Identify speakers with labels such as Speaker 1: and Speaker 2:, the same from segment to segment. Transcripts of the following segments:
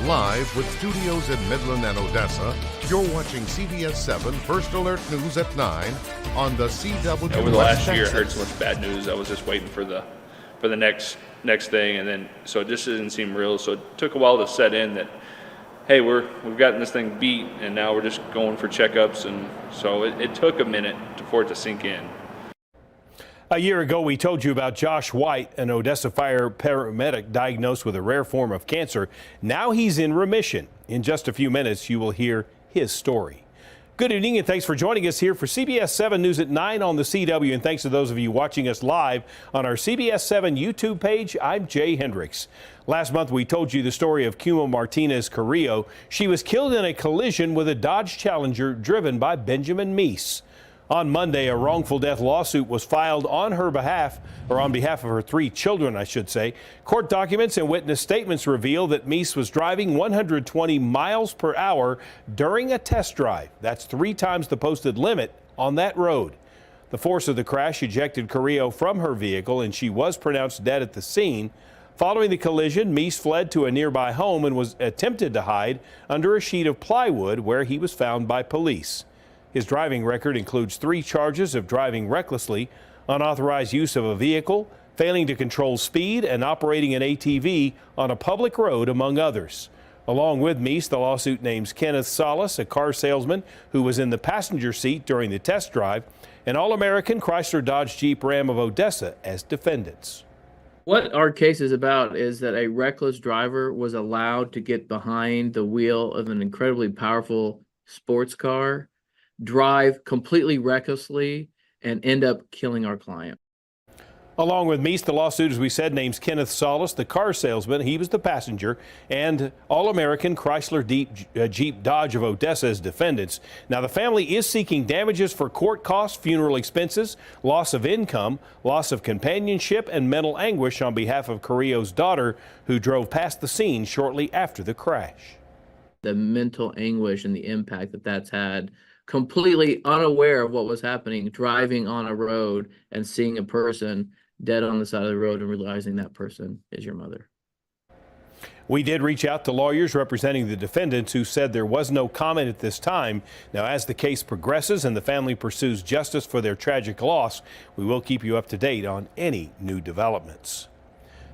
Speaker 1: Live with studios in Midland and Odessa, you're watching CBS7 First Alert News at 9 on the CW.
Speaker 2: Over the last year, I heard so much bad news. I was just waiting for the next thing, and then so it just didn't seem real. So it took a while to set in that, hey, we've gotten this thing beat, and now we're just going for checkups, and so it took a minute for it to sink in.
Speaker 3: A year ago, we told you about Josh White, an Odessa fire paramedic diagnosed with a rare form of cancer. Now he's in remission. In just a few minutes, you will hear his story. Good evening, and thanks for joining us here for CBS 7 News at 9 on the CW. And thanks to those of you watching us live on our CBS 7 YouTube page. I'm Jay Hendricks. Last month, we told you the story of Kuma Martinez Carrillo. She was killed in a collision with a Dodge Challenger driven by Benjamin Meese. On Monday, a wrongful death lawsuit was filed on her behalf, or on behalf of her 3 children, I should say. Court documents and witness statements reveal that Meese was driving 120 miles per hour during a test drive. That's 3 times the posted limit on that road. The force of the crash ejected Carrillo from her vehicle, and she was pronounced dead at the scene. Following the collision, Meese fled to a nearby home and was attempted to hide under a sheet of plywood, where he was found by police. His driving record includes 3 charges of driving recklessly, unauthorized use of a vehicle, failing to control speed, and operating an ATV on a public road, among others. Along with Meese, the lawsuit names Kenneth Salas, a car salesman who was in the passenger seat during the test drive, and All-American Chrysler Dodge Jeep Ram of Odessa as defendants.
Speaker 4: What our case is about is that a reckless driver was allowed to get behind the wheel of an incredibly powerful sports car, drive completely recklessly, and end up killing our client.
Speaker 3: Along with Meese, the lawsuit, as we said, names Kenneth Salas, the car salesman, he was the passenger, and All-American Chrysler Jeep Dodge of Odessa as defendants. Now, the family is seeking damages for court costs, funeral expenses, loss of income, loss of companionship, and mental anguish on behalf of Carrillo's daughter, who drove past the scene shortly after the crash.
Speaker 4: The mental anguish and the impact that that's had, completely unaware of what was happening, driving on a road and seeing a person dead on the side of the road and realizing that person is your mother.
Speaker 3: We did reach out to lawyers representing the defendants, who said there was no comment at this time. Now, as the case progresses and the family pursues justice for their tragic loss, we will keep you up to date on any new developments.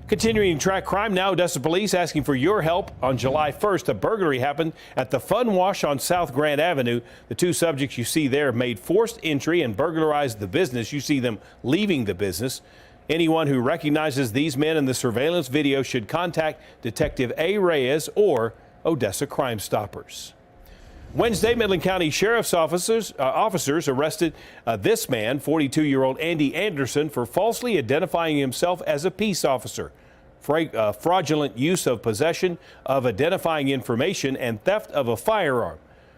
Speaker 3: Continuing to track crime now, Odessa police asking for your help. On July 1st, a burglary happened at the Fun Wash on South Grand Avenue. The 2 subjects you see there made forced entry and burglarized the business. You see them leaving the business. Anyone who recognizes these men in the surveillance video should contact Detective A. Reyes or Odessa Crime Stoppers. Wednesday, Midland County Sheriff's officers arrested this man, 42-year-old Andy Anderson, for falsely identifying himself as a peace officer, fraudulent use of possession of identifying information, and theft of a firearm.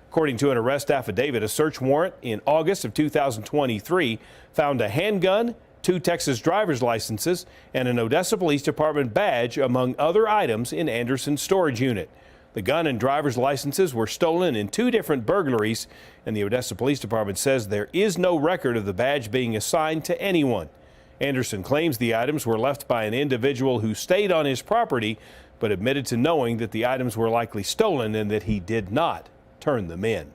Speaker 3: According to an arrest affidavit, a search warrant in August of 2023 found a handgun, 2 Texas driver's licenses, and an Odessa Police Department badge, among other items, in Anderson's storage unit. The gun and driver's licenses were stolen in 2 different burglaries, and the Odessa Police Department says there is no record of the badge being assigned to anyone. Anderson claims the items were left by an individual who stayed on his property, but admitted to knowing that the items were likely stolen and that he did not turn them in.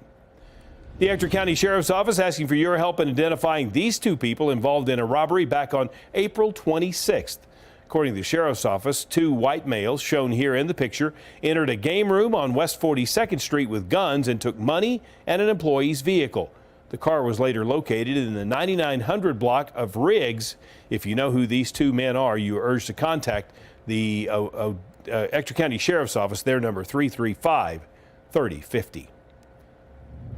Speaker 3: The Ector County Sheriff's Office asking for your help in identifying these 2 people involved in a robbery back on April 26th. According to the Sheriff's Office, 2 white males, shown here in the picture, entered a game room on West 42nd Street with guns and took money and an employee's vehicle. The car was later located in the 9900 block of Riggs. If you know who these 2 men are, you are urged to contact the Ector County Sheriff's Office. Their number 335-3050.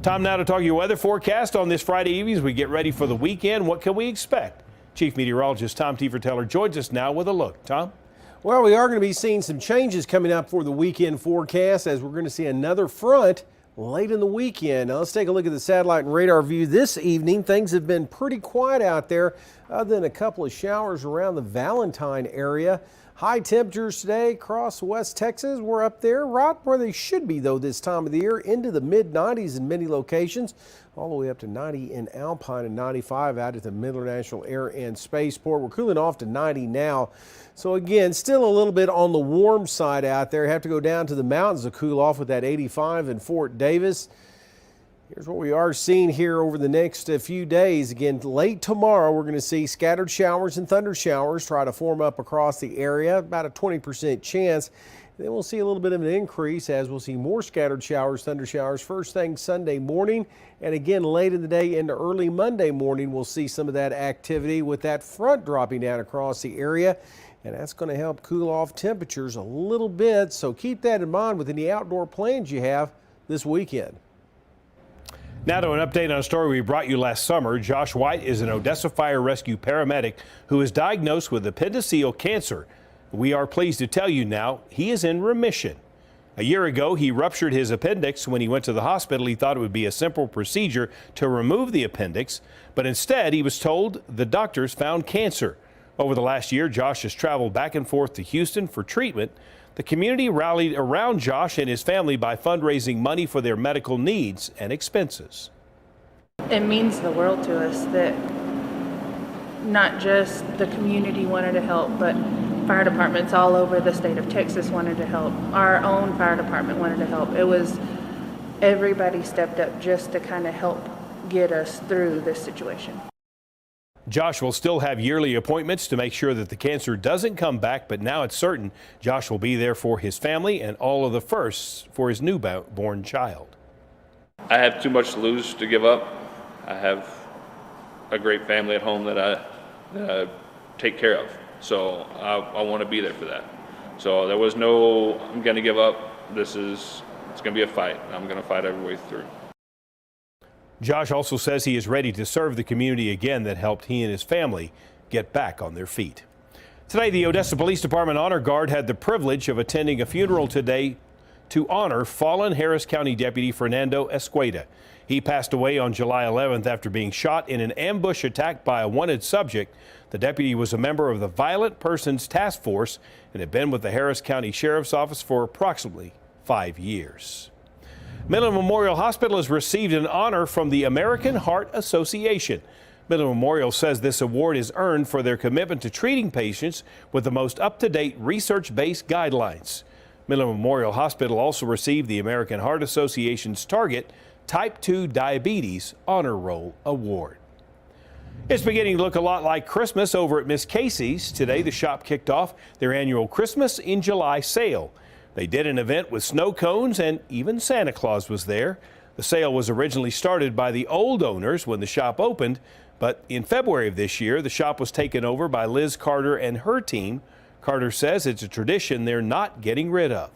Speaker 3: Time now to talk your weather forecast on this Friday evening as we get ready for the weekend. What can we expect? Chief Meteorologist Tom Teefer-Teller joins us now with a look. Tom?
Speaker 5: Well, we are going to be seeing some changes coming up for the weekend forecast, as we're going to see another front late in the weekend. Now, let's take a look at the satellite and radar view this evening. Things have been pretty quiet out there, other than a couple of showers around the Valentine area. High temperatures today across West Texas. We're up there right where they should be, though, this time of the year, into the mid-90s in many locations, all the way up to 90 in Alpine and 95 out at the Midland National Air and Spaceport. We're cooling off to 90 now. So again, still a little bit on the warm side out there. Have to go down to the mountains to cool off with that 85 in Fort Davis. Here's what we are seeing here over the next few days. Again, late tomorrow, we're going to see scattered showers and thunder showers try to form up across the area, about a 20% chance. Then we'll see a little bit of an increase as we'll see more scattered showers, thunder showers first thing Sunday morning. And again, late in the day into early Monday morning, we'll see some of that activity with that front dropping down across the area. And that's going to help cool off temperatures a little bit. So keep that in mind with any outdoor plans you have this weekend.
Speaker 3: Now to an update on a story we brought you last summer. Josh White is an Odessa fire rescue paramedic who is diagnosed with appendiceal cancer. We are pleased to tell you now he is in remission. A year ago, he ruptured his appendix. When he went to the hospital, he thought it would be a simple procedure to remove the appendix, but instead he was told the doctors found cancer. Over the last year, Josh has traveled back and forth to Houston for treatment. The community rallied around Josh and his family by fundraising money for their medical needs and expenses.
Speaker 6: It means the world to us that not just the community wanted to help, but fire departments all over the state of Texas wanted to help. Our own fire department wanted to help. It was everybody stepped up just to kind of help get us through this situation.
Speaker 3: Josh will still have yearly appointments to make sure that the cancer doesn't come back, but now it's certain Josh will be there for his family and all of the firsts for his newborn child.
Speaker 2: I have too much to lose to give up. I have a great family at home that I take care of, so I want to be there for that. So there was no, I'm going to give up. It's going to be a fight. I'm going to fight every way through.
Speaker 3: Josh also says he is ready to serve the community again that helped he and his family get back on their feet. Today, the Odessa Police Department Honor Guard had the privilege of attending a funeral today to honor fallen Harris County Deputy Fernando Escueda. He passed away on July 11th after being shot in an ambush attack by a wanted subject. The deputy was a member of the Violent Persons Task Force and had been with the Harris County Sheriff's Office for approximately 5 years. Midland Memorial Hospital has received an honor from the American Heart Association. Midland Memorial says this award is earned for their commitment to treating patients with the most up-to-date research-based guidelines. Midland Memorial Hospital also received the American Heart Association's Target Type 2 Diabetes Honor Roll Award. It's beginning to look a lot like Christmas over at Miss Casey's. Today, the shop kicked off their annual Christmas in July sale. They did an event with snow cones and even Santa Claus was there. The sale was originally started by the old owners when the shop opened, but in February of this year, the shop was taken over by Liz Carter and her team. Carter says it's a tradition they're not getting rid of.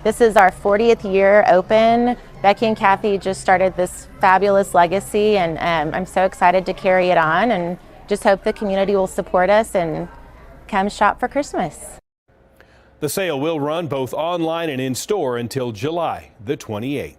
Speaker 7: This is our 40th year open. Becky and Kathy just started this fabulous legacy, and I'm so excited to carry it on and just hope the community will support us and come shop for Christmas.
Speaker 3: The sale will run both online and in store until July the 28th.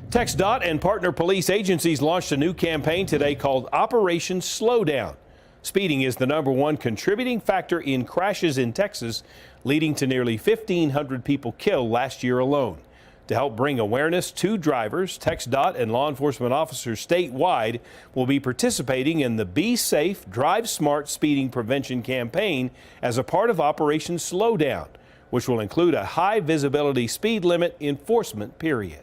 Speaker 3: TxDOT and partner police agencies launched a new campaign today called Operation Slowdown. Speeding is the #1 contributing factor in crashes in Texas, leading to nearly 1,500 people killed last year alone. To help bring awareness to drivers, TxDOT and law enforcement officers statewide will be participating in the Be Safe, Drive Smart speeding prevention campaign as a part of Operation Slowdown, which will include a high visibility speed limit enforcement period.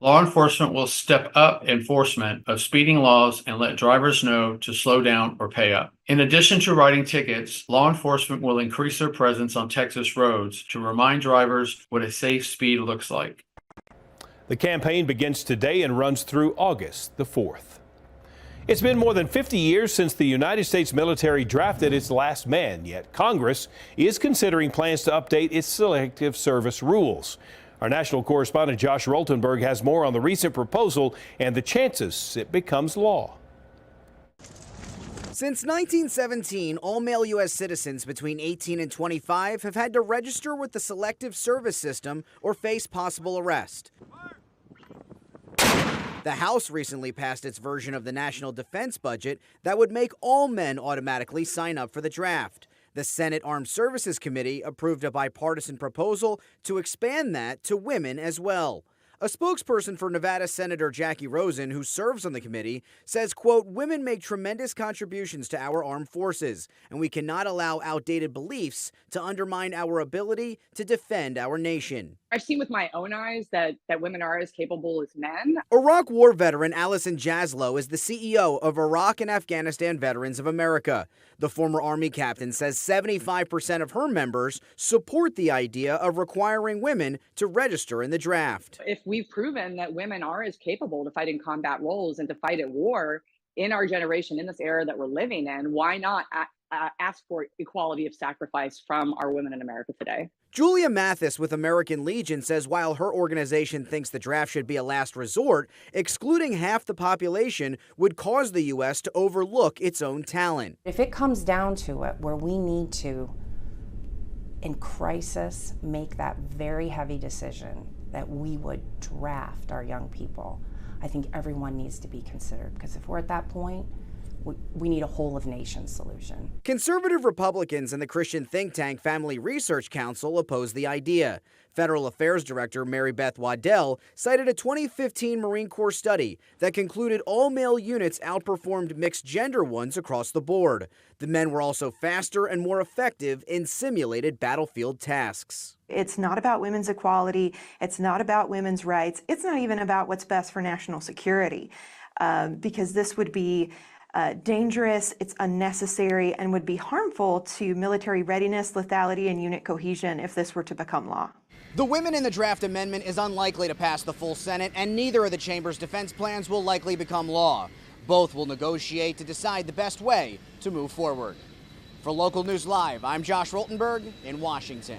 Speaker 8: Law enforcement will step up enforcement of speeding laws and let drivers know to slow down or pay up. In addition to writing tickets, law enforcement will increase their presence on Texas roads to remind drivers what a safe speed looks like.
Speaker 3: The campaign begins today and runs through August the 4th. It's been more than 50 years since the United States military drafted its last man, yet Congress is considering plans to update its selective service rules. Our national correspondent Josh Roltenberg has more on the recent proposal and the chances it becomes law.
Speaker 9: Since 1917, all male U.S. citizens between 18 and 25 have had to register with the Selective Service System or face possible arrest. The House recently passed its version of the national defense budget that would make all men automatically sign up for the draft. The Senate Armed Services Committee approved a bipartisan proposal to expand that to women as well. A spokesperson for Nevada Senator Jackie Rosen, who serves on the committee, says, quote, women make tremendous contributions to our armed forces, and we cannot allow outdated beliefs to undermine our ability to defend our nation.
Speaker 10: I've seen with my own eyes that women are as capable as men.
Speaker 9: Iraq War veteran Allison Jaslow is the CEO of Iraq and Afghanistan Veterans of America. The former Army captain says 75% of her members support the idea of requiring women to register in the draft.
Speaker 10: If we've proven that women are as capable to fight in combat roles and to fight at war in our generation, in this era that we're living in, why not ask for equality of sacrifice from our women in America today?
Speaker 9: Julia Mathis with American Legion says while her organization thinks the draft should be a last resort, excluding half the population would cause the U.S. to overlook its own talent.
Speaker 11: If it comes down to it, where we need to, in crisis, make that very heavy decision that we would draft our young people, I think everyone needs to be considered, because if we're at that point, we need a whole of nation solution.
Speaker 9: Conservative Republicans and the Christian think tank Family Research Council oppose the idea. Federal Affairs Director Mary Beth Waddell cited a 2015 Marine Corps study that concluded all male units outperformed mixed-gender ones across the board. The men were also faster and more effective in simulated battlefield tasks.
Speaker 12: It's not about women's equality. It's not about women's rights. It's not even about what's best for national security, because this would be dangerous, it's unnecessary, and would be harmful to military readiness, lethality, and unit cohesion if this were to become law.
Speaker 9: The Women in the Draft Amendment is unlikely to pass the full Senate, and neither of the chamber's defense plans will likely become law. Both will negotiate to decide the best way to move forward. For Local News Live, I'm Josh Rottenberg in Washington.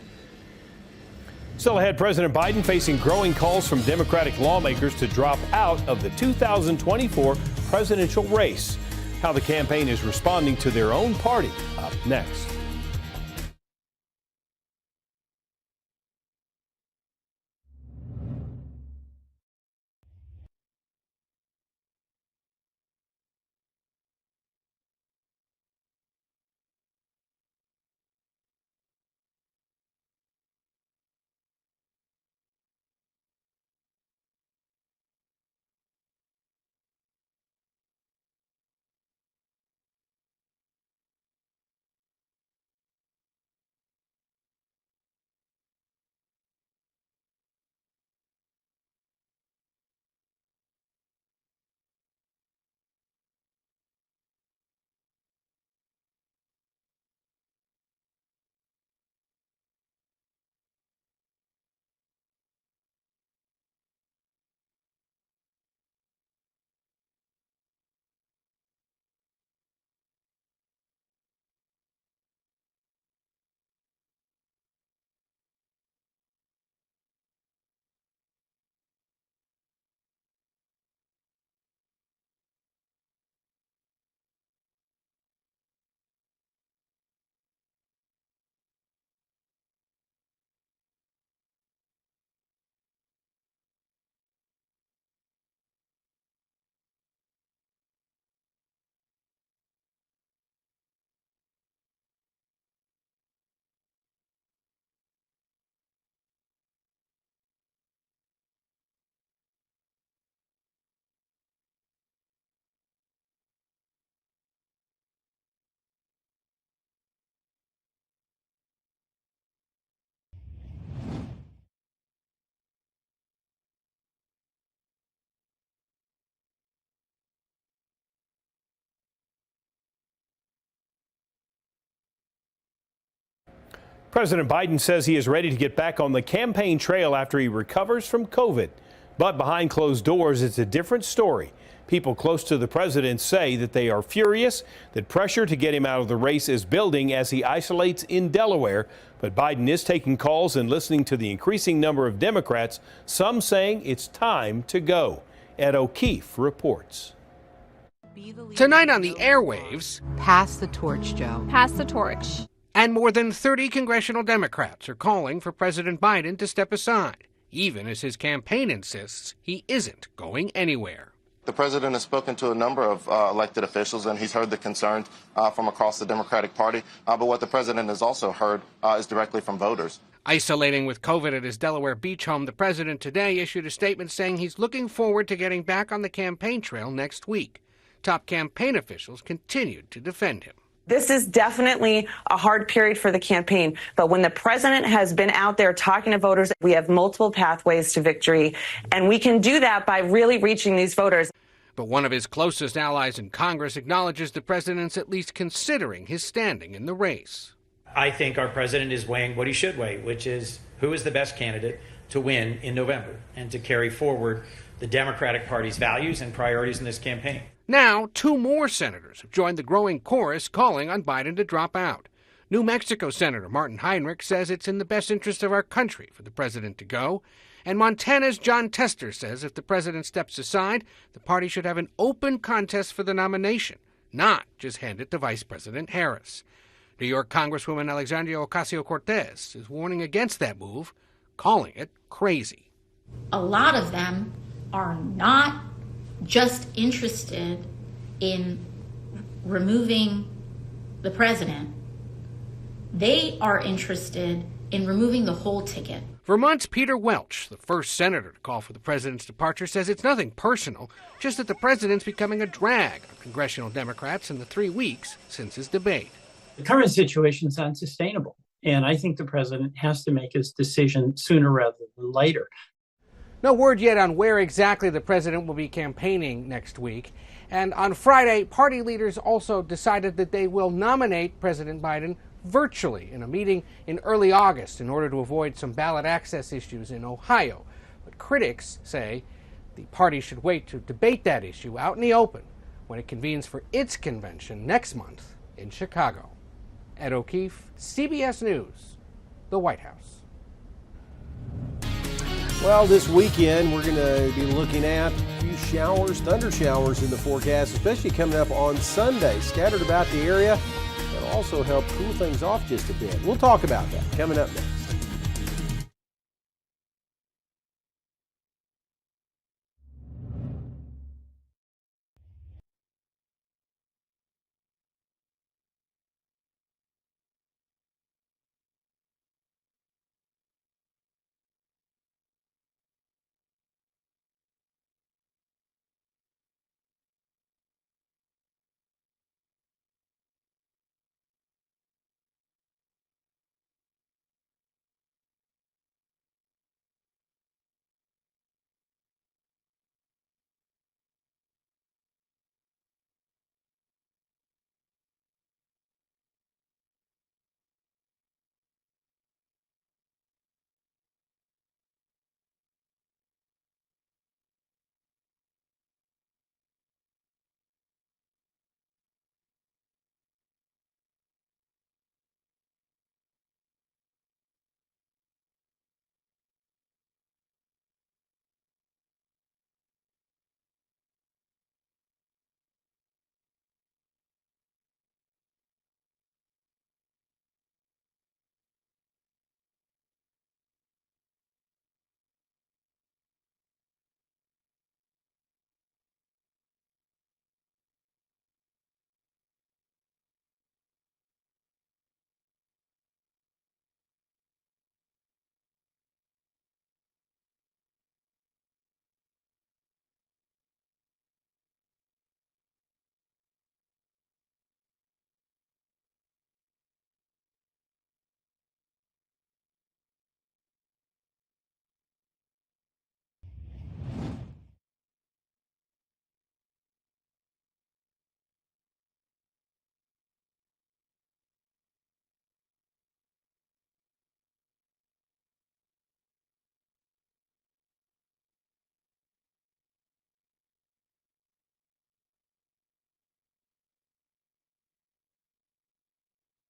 Speaker 3: Still ahead, President Biden facing growing calls from Democratic lawmakers to drop out of the 2024 presidential race. How the campaign is responding to their own party. Up next. President Biden says he is ready to get back on the campaign trail after he recovers from COVID. But behind closed doors, it's a different story. People close to the president say that they are furious, that pressure to get him out of the race is building as he isolates in Delaware. But Biden is taking calls and listening to the increasing number of Democrats, some saying it's time to go. Ed O'Keefe reports.
Speaker 13: Tonight on the airwaves,
Speaker 14: pass the torch, Joe.
Speaker 15: Pass the torch.
Speaker 13: And more than 30 congressional Democrats are calling for President Biden to step aside, even as his campaign insists he isn't going anywhere.
Speaker 14: The president has spoken to a number of elected officials, and he's heard the concerns from across the Democratic Party. But what the president has also heard is directly from voters.
Speaker 13: Isolating with COVID at his Delaware beach home, the president today issued a statement saying he's looking forward to getting back on the campaign trail next week. Top campaign officials continued to defend him.
Speaker 15: This is definitely a hard period for the campaign, but when the president has been out there talking to voters, we have multiple pathways to victory, and we can do that by really reaching these voters.
Speaker 13: But one of his closest allies in Congress acknowledges the president's at least considering his standing in the race.
Speaker 16: I think our president is weighing what he should weigh, which is who is the best candidate to win in November and to carry forward the Democratic Party's values and priorities in this campaign.
Speaker 13: Now, 2 more senators have joined the growing chorus calling on Biden to drop out. New Mexico Senator Martin Heinrich says it's in the best interest of our country for the president to go. And Montana's John Tester says if the president steps aside, the party should have an open contest for the nomination, not just hand it to Vice President Harris. New York Congresswoman Alexandria Ocasio-Cortez is warning against that move, calling it crazy.
Speaker 17: A lot of them are not just interested in removing the president. They are interested in removing the whole ticket.
Speaker 13: Vermont's Peter Welch, the first senator to call for the president's departure, says it's nothing personal, just that the president's becoming a drag on congressional Democrats in the 3 weeks since his debate.
Speaker 18: The current situation is unsustainable, and I think the president has to make his decision sooner rather than later.
Speaker 13: No word yet on where exactly the president will be campaigning next week. And on Friday, party leaders also decided that they will nominate President Biden virtually in a meeting in early August in order to avoid some ballot access issues in Ohio. But critics say the party should wait to debate that issue out in the open when it convenes for its convention next month in Chicago. Ed O'Keefe, CBS News, the White House.
Speaker 5: Well, this weekend we're going to be looking at a few showers, thunder showers in the forecast, especially coming up on Sunday, scattered about the area. That'll also help cool things off just a bit. We'll talk about that coming up next.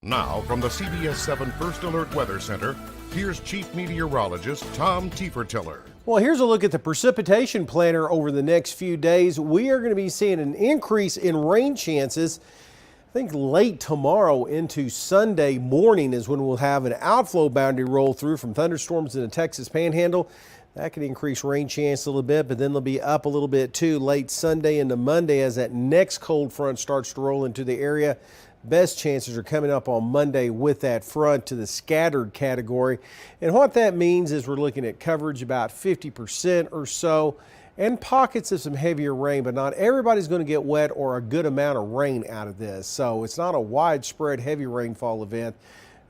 Speaker 1: Now, from the CBS7 First Alert Weather Center, here's Chief Meteorologist Tom Tiefertiller.
Speaker 5: Well, here's a look at the precipitation planner over the next few days. We are going to be seeing an increase in rain chances. I think late tomorrow into Sunday morning is when we'll have an outflow boundary roll through from thunderstorms in the Texas Panhandle. That could increase rain chance a little bit, but then they'll be up a little bit too late Sunday into Monday as that next cold front starts to roll into the area. Best chances are coming up on Monday with that front to the scattered category. And what that means is we're looking at coverage about 50% or so and pockets of some heavier rain, but not everybody's going to get wet or a good amount of rain out of this. So it's not a widespread heavy rainfall event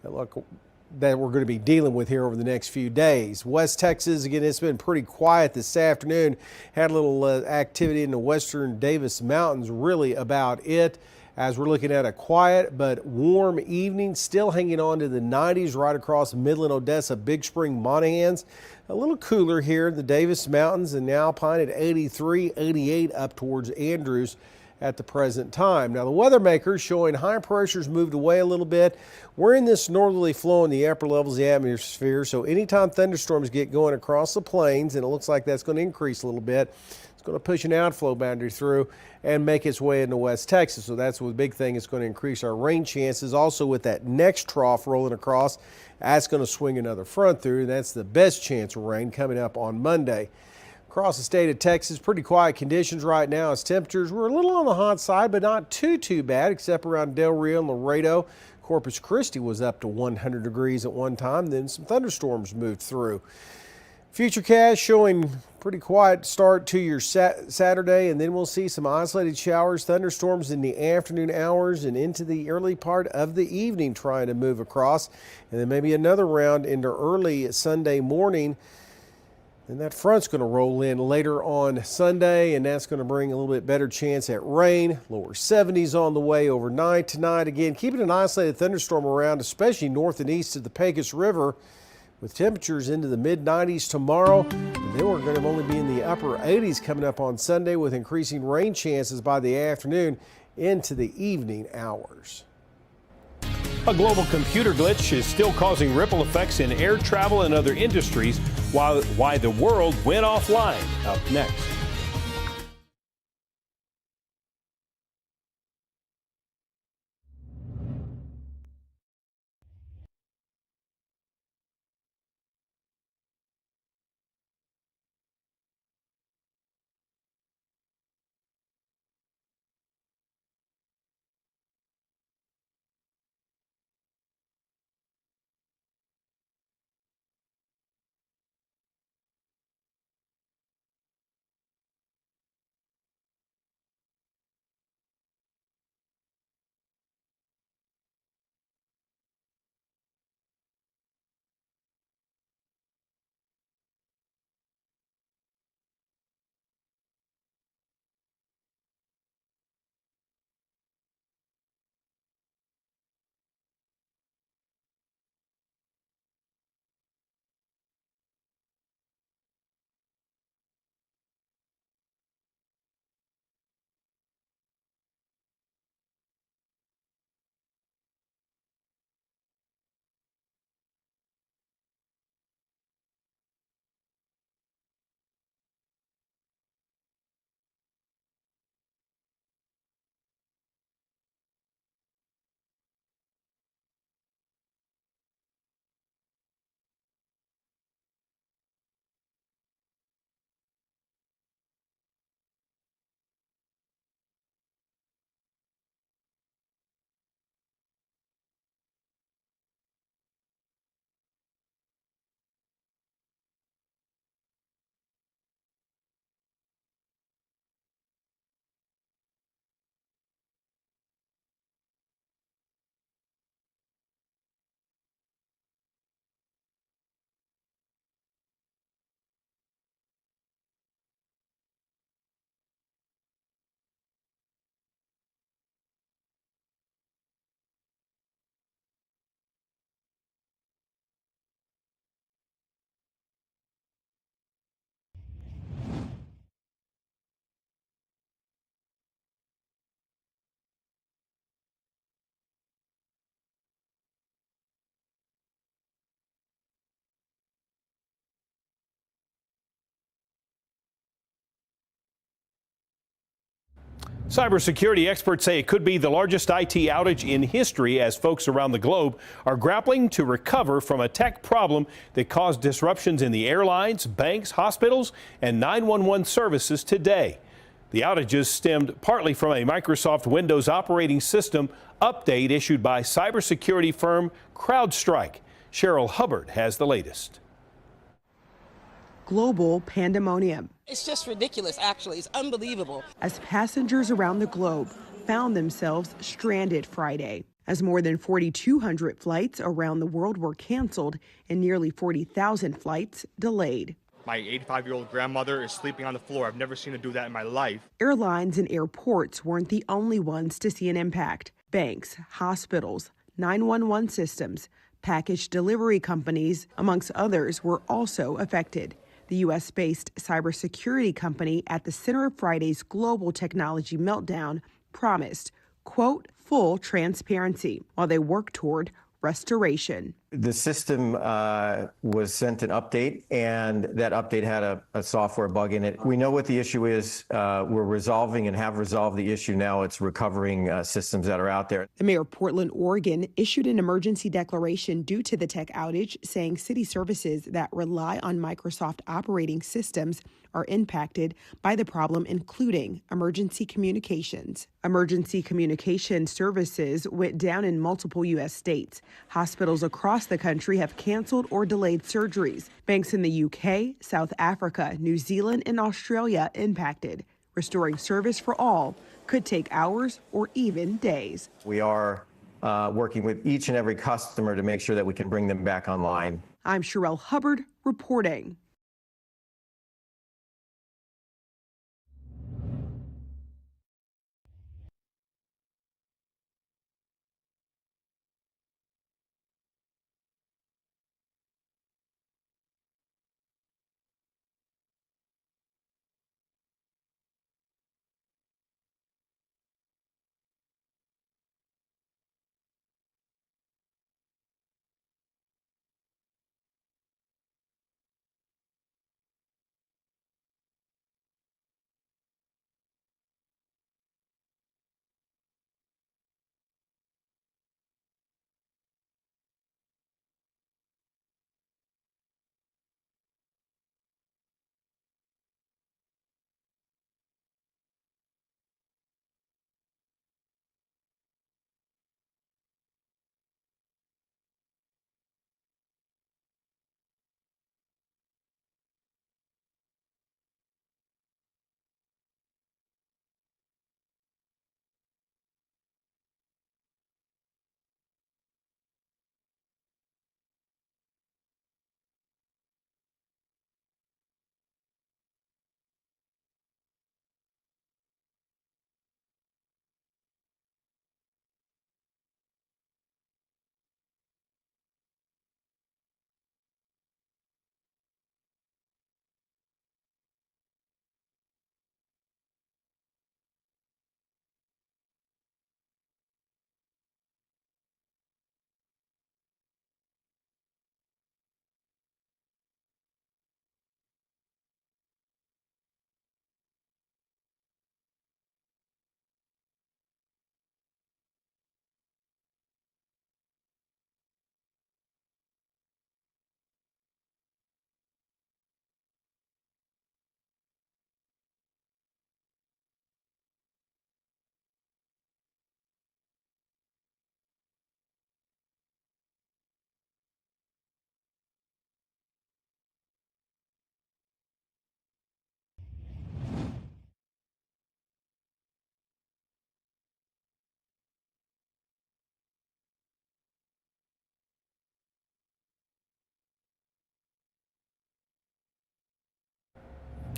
Speaker 5: that we're going to be dealing with here over the next few days. West Texas, again, it's been pretty quiet this afternoon. Had a little activity in the western Davis Mountains, really about it. As we're looking at a quiet but warm evening, still hanging on to the 90s right across Midland, Odessa, Big Spring, Monahans. A little cooler here in the Davis Mountains and Alpine at 83, 88 up towards Andrews at the present time. Now the weather makers showing high pressures moved away a little bit. We're in this northerly flow in the upper levels of the atmosphere, so anytime thunderstorms get going across the plains, and it looks like that's going to increase a little bit, it's going to push an outflow boundary through and make its way into West Texas. So that's the big thing. It's going to increase our rain chances. Also with that next trough rolling across, that's going to swing another front through. That's the best chance of rain coming up on Monday. Across the state of Texas, pretty quiet conditions right now as temperatures were a little on the hot side, but not too bad, except around Del Rio and Laredo. Corpus Christi was up to 100 degrees at one time, then some thunderstorms moved through. Futurecast showing pretty quiet start to your Saturday, and then we'll see some isolated showers, thunderstorms in the afternoon hours and into the early part of the evening trying to move across, and then maybe another round into early Sunday morning. Then that front's going to roll in later on Sunday, and that's going to bring a little bit better chance at rain. Lower 70s on the way overnight tonight. Again, keeping an isolated thunderstorm around, especially north and east of the Pecos River, with temperatures into the mid-90s tomorrow. And then we're going to only be in the upper 80s coming up on Sunday with increasing rain chances by the afternoon into the evening hours.
Speaker 3: A global computer glitch is still causing ripple effects in air travel and other industries, why the world went offline. Up next. Cybersecurity experts say it could be the largest IT outage in history as folks around the globe are grappling to recover from a tech problem that caused disruptions in the airlines, banks, hospitals, and 911 services today. The outages stemmed partly from a Microsoft Windows operating system update issued by cybersecurity firm CrowdStrike. Cheryl Hubbard has the latest.
Speaker 19: Global pandemonium.
Speaker 20: It's just ridiculous, actually. It's unbelievable.
Speaker 19: As passengers around the globe found themselves stranded Friday, as more than 4,200 flights around the world were canceled and nearly 40,000 flights delayed.
Speaker 21: My 85-year-old grandmother is sleeping on the floor. I've never seen her do that in my life.
Speaker 19: Airlines and airports weren't the only ones to see an impact. Banks, hospitals, 911 systems, package delivery companies, amongst others, were also affected. The U.S.-based cybersecurity company at the center of Friday's global technology meltdown promised, quote, full transparency while they work toward restoration.
Speaker 22: The system was sent an update, and that update had a software bug in it. We know what the issue is. We're resolving and have resolved the issue now. It's recovering systems that are out there.
Speaker 19: The mayor of Portland, Oregon, issued an emergency declaration due to the tech outage, saying city services that rely on Microsoft operating systems are impacted by the problem, including emergency communications. Emergency communication services went down in multiple U.S. states. Hospitals across the country have canceled or delayed surgeries. Banks in the UK, South Africa, New Zealand, and Australia impacted. Restoring service for all could take hours or even days.
Speaker 22: We are working with each and every customer to make sure that we can bring them back online.
Speaker 19: I'm Cheryl Hubbard reporting.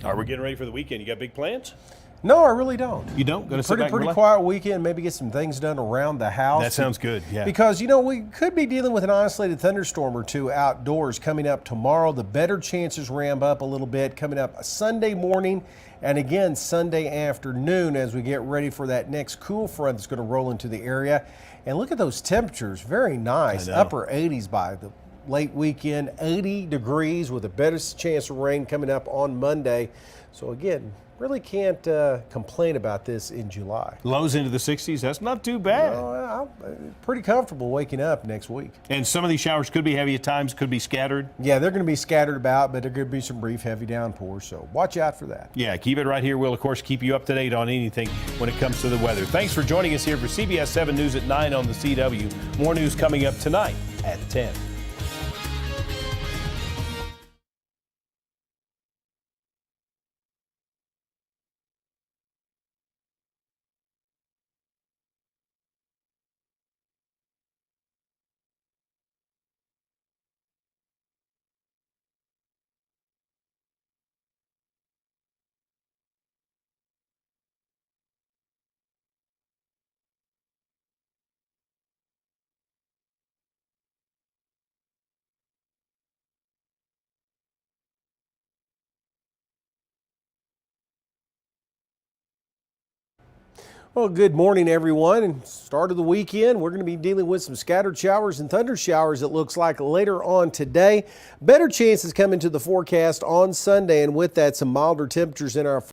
Speaker 3: Are we getting ready for the weekend? You got big plans?
Speaker 5: No, I really don't.
Speaker 3: You don't? Go to sit back and
Speaker 5: pretty
Speaker 3: relax?
Speaker 5: quiet weekend. Maybe get some things done around the house.
Speaker 3: That sounds good, yeah.
Speaker 5: Because, you know, we could be dealing with an isolated thunderstorm or two outdoors coming up tomorrow. The better chances ramp up a little bit coming up Sunday morning and again Sunday afternoon as we get ready for that next cool front that's going to roll into the area. And look at those temperatures. Very nice. Upper 80s by the late weekend, 80 degrees with a better chance of rain coming up on Monday. So again, really can't complain about this in July.
Speaker 3: Lows into the 60s, that's not too bad.
Speaker 5: No, I'm pretty comfortable waking up next week.
Speaker 3: And some of these showers could be heavy at times, could be scattered.
Speaker 5: Yeah, they're going to be scattered about, but there could be some brief heavy downpours, so watch out for that.
Speaker 3: Yeah, keep it right here. We'll, of course, keep you up to date on anything when it comes to the weather. Thanks for joining us here for CBS 7 News at 9 on the CW. More news coming up tonight at 10.
Speaker 5: Well, good morning, everyone. And start of the weekend, we're going to be dealing with some scattered showers and thunder showers, it looks like, later on today. Better chances come into the forecast on Sunday, and with that, some milder temperatures in our